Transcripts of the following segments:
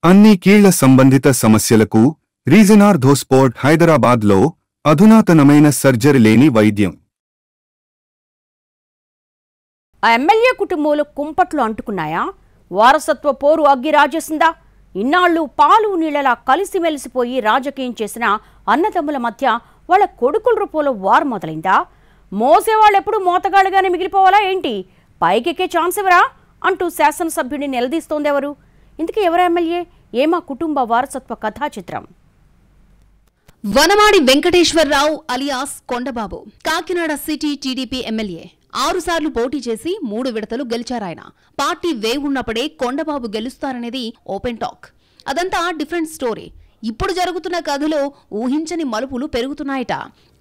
అన్ని కీళ్ల సంబంధిత సమస్యలకు రీజన్ ఆర్థోస్పోర్ట్ హైదరాబాద్లో అధునాతనమైన సర్జరీ లేని వైద్యం. ఆ ఎమ్మెల్యే కుటుంబంలో కుంపట్లు అంటుకున్నాయా? వారసత్వ పోరు అగ్గి రాజేసిందా? ఇన్నాళ్లు పాలు నీళ్లలా కలిసిమెలిసిపోయి రాజకీయం చేసిన అన్నదమ్ముల మధ్య వాళ్ళ కొడుకుల రూపంలో వార్ మొదలైందా? మోసేవాళ్ళెప్పుడు మోతగాళ్ళుగానే మిగిలిపోవాలా ఏంటి? పైకెక్కే ఛాన్స్ ఎవరా అంటూ శాసనసభ్యుడిని నిలదీస్తోందెవరు? ఇందుకే ఎవరు ఎమ్మెల్యే? ఏమా కుటుంబ వారసత్వ కథా చిత్రం? Vanamadi Venkateswara Rao alias Kondababu Kakinada city TDP MLA. 6 సార్లు పోటీ చేసి 3 విడతలు గెలిచారాయన. పార్టీ వేవున్నప్పుడే కొండబాబు గెలుస్తారనేది ఓపెన్ టాక్. అదంతా డిఫరెంట్ స్టోరీ. ఇప్పుడు జరుగుతున్న కథలో ఊహించని మలుపులు పెరుగుతున్నాయట.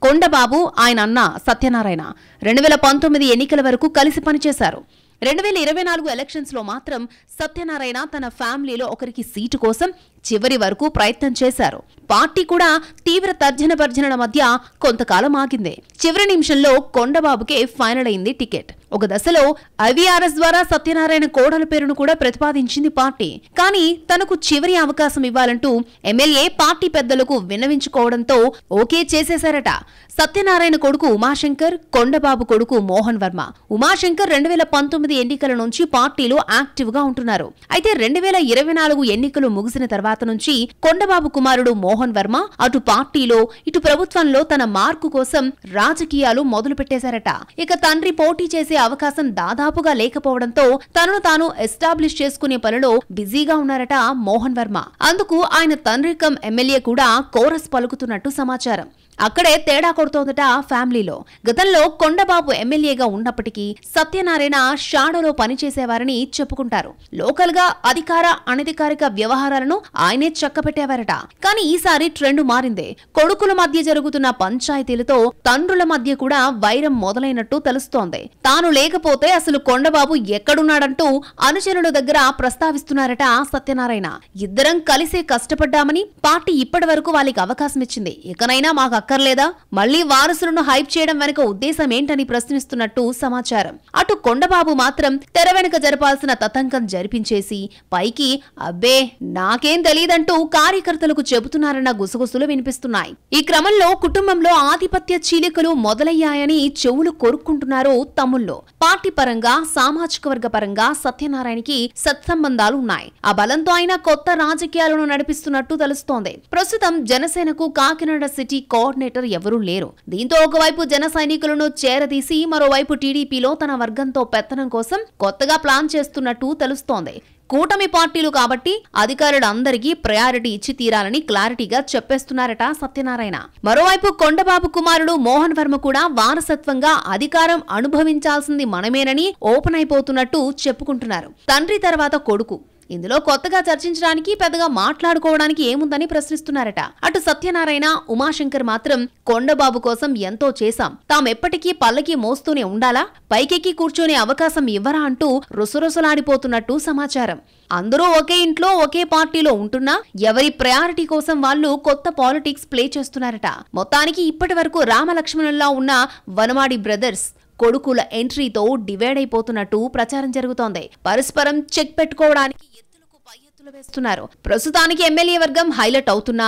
కొండబాబు ఆయన అన్న సత్యనారాయణ 2019 ఎన్నికల వరకు కలిసి పనిచేశారు. 2024 ఎలక్షన్స్ లో మాత్రం సత్యనారాయణ తన ఫ్యామిలీలో ఒకరికి సీటు కోసం చివరి వరకు ప్రయత్నం చేశారు. పార్టీ కూడా తీవ్ర తర్జన మధ్య కొంతకాలం ఆగింది. చివరి నిమిషంలో కొండబాబుకే ఫైనల్ అయింది టికెట్. ఒక దశలో ఐవీఆర్ఎస్ ద్వారా సత్యనారాయణ కోడల పేరును కూడా ప్రతిపాదించింది పార్టీ. కానీ తనకు చివరి అవకాశం ఇవ్వాలంటూ ఎమ్మెల్యే పార్టీ పెద్దలకు విన్నవించుకోవడంతో ఓకే చేసేశారట. సత్యనారాయణ కొడుకు ఉమాశంకర్, కొండబాబు కొడుకు మోహన్ వర్మ. ఉమాశంకర్ 2019 ఎన్నికల నుంచి పార్టీలో యాక్టివ్ గా ఉంటున్నారు. అయితే 2024 ఎన్నికలు ముగిసిన తర్వాత నుంచి కొండబాబు కుమారుడు మోహన్ వర్మ అటు పార్టీలో ఇటు ప్రభుత్వంలో తన మార్కు కోసం రాజకీయాలు మొదలు పెట్టేశారట. ఇక తండ్రి పోటీ చేసే అవకాశం దాదాపుగా లేకపోవడంతో తనను తాను ఎస్టాబ్లిష్ చేసుకునే పనిలో బిజీగా ఉన్నారట మోహన్ వర్మ. అందుకు ఆయన తండ్రి కమ్ ఎమ్మెల్యే కూడా కోరస్ పలుకుతున్నట్టు సమాచారం. అక్కడే తేడా కొడుతోందట ఫ్యామిలీలో. గతంలో కొండబాబు ఎమ్మెల్యేగా ఉన్నప్పటికీ సత్యనారాయణ షాడోలో పనిచేసేవారని చెప్పుకుంటారు. లోకల్ గా అధికార అనధికారిక వ్యవహారాలను ఆయనే చక్కబెట్టేవారట. కానీ ఈసారి ట్రెండ్ మారింది. కొడుకుల మధ్య జరుగుతున్న పంచాయతీలతో తండ్రుల మధ్య కూడా వైరం మొదలైనట్టు తెలుస్తోంది. తాను లేకపోతే అసలు కొండబాబు ఎక్కడున్నాడంటూ అనుచరుల దగ్గర ప్రస్తావిస్తున్నారట సత్యనారాయణ. ఇద్దరం కలిసే కష్టపడ్డామని పార్టీ ఇప్పటి వరకు వాళ్ళకి అవకాశం ఇచ్చింది. ఇకనైనా మాకు అక్కర్లేదా? మళ్లీ వారసులను హైప్ చేయడం వెనుక ఉద్దేశం ఏంటని ప్రశ్నిస్తున్నట్టు సమాచారం. అటు కొండబాబు మాత్రం తెర వెనుక జరపాల్సిన తతంకం జరిపించేసి పైకి అబ్బే నాకేం తెలీదంటూ కార్యకర్తలకు చెబుతున్నారన్న గుసగుసలు వినిపిస్తున్నాయి. ఈ క్రమంలో కుటుంబంలో ఆధిపత్య చీలికలు మొదలయ్యాయని చెవులు కొరుక్కుంటున్నారు తమ్ముళ్ళు. పార్టీ పరంగా సామాజిక వర్గ పరంగా సత్యనారాయణకి సత్సంబంధాలు ఉన్నాయి. ఆ బలంతో ఆయన కొత్త రాజకీయాలను నడిపిస్తున్నట్టు తెలుస్తోంది. ప్రస్తుతం జనసేనకు కాకినాడ సిటీ కోఆర్డినేటర్ ఎవరూ లేరు. దీంతో ఒకవైపు జన సైనికులను చేరదీసి మరోవైపు టీడీపీలో తన వర్గంతో పెత్తనం కోసం కొత్తగా ప్లాన్ చేస్తున్నట్టు తెలుస్తోంది. కూటమి పార్టీలు కాబట్టి అధికారులందరికీ ప్రయారిటీ ఇచ్చి తీరాలని క్లారిటీగా చెప్పేస్తున్నారట సత్యనారాయణ. మరోవైపు కొండబాబు కుమారుడు మోహన్ వర్మ కూడా వారసత్వంగా అధికారం అనుభవించాల్సింది మనమేనని ఓపెన్ అయిపోతున్నట్టు చెప్పుకుంటున్నారు. తండ్రి తర్వాత కొడుకు. ఇందులో కొత్తగా చర్చించడానికి పెద్దగా మాట్లాడుకోవడానికి ఏముందని ప్రశ్నిస్తున్నారట. అటు సత్యనారాయణ ఉమాశంకర్ మాత్రం కొండబాబు కోసం ఎంతో చేశాం, తామెప్పటికీ పల్లకి మోస్తూనే ఉండాలా, పైకెక్కి కూర్చొనే అవకాశం ఇవ్వరా అంటూ రుసరుసలాడిపోతున్నట్టు సమాచారం. అందరూ ఒకే ఇంట్లో ఒకే పార్టీలో ఉంటున్నా ఎవరి ప్రయారిటీ కోసం వాళ్ళు కొత్త పాలిటిక్స్ ప్లే చేస్తున్నారట. మొత్తానికి ఇప్పటి వరకు రామలక్ష్మణుల్లా ఉన్న వనమాడి బ్రదర్స్ కొడుకుల ఎంట్రీతో డివైడ్ అయిపోతున్నట్టు ప్రచారం జరుగుతోంది. పరస్పరం చెక్ పెట్టుకోవడానికి ఎత్తులకు పై ఎత్తులు వేస్తున్నారు. ప్రస్తుతానికి ఎమ్మెల్యే వర్గం హైలైట్ అవుతున్నా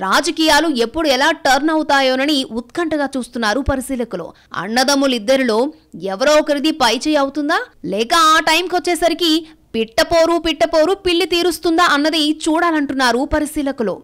రాజకీయాలు ఎప్పుడు ఎలా టర్న్ అవుతాయోనని ఉత్కంఠగా చూస్తున్నారు పరిశీలకులు. అన్నదమ్ములిద్దరిలో ఎవరో ఒకరిది పైచేయి అవుతుందా, లేక ఆ టైంకి వచ్చేసరికి పిట్టపోరు పిల్లి తీరుస్తుందా అన్నది చూడాలంటున్నారు పరిశీలకులు.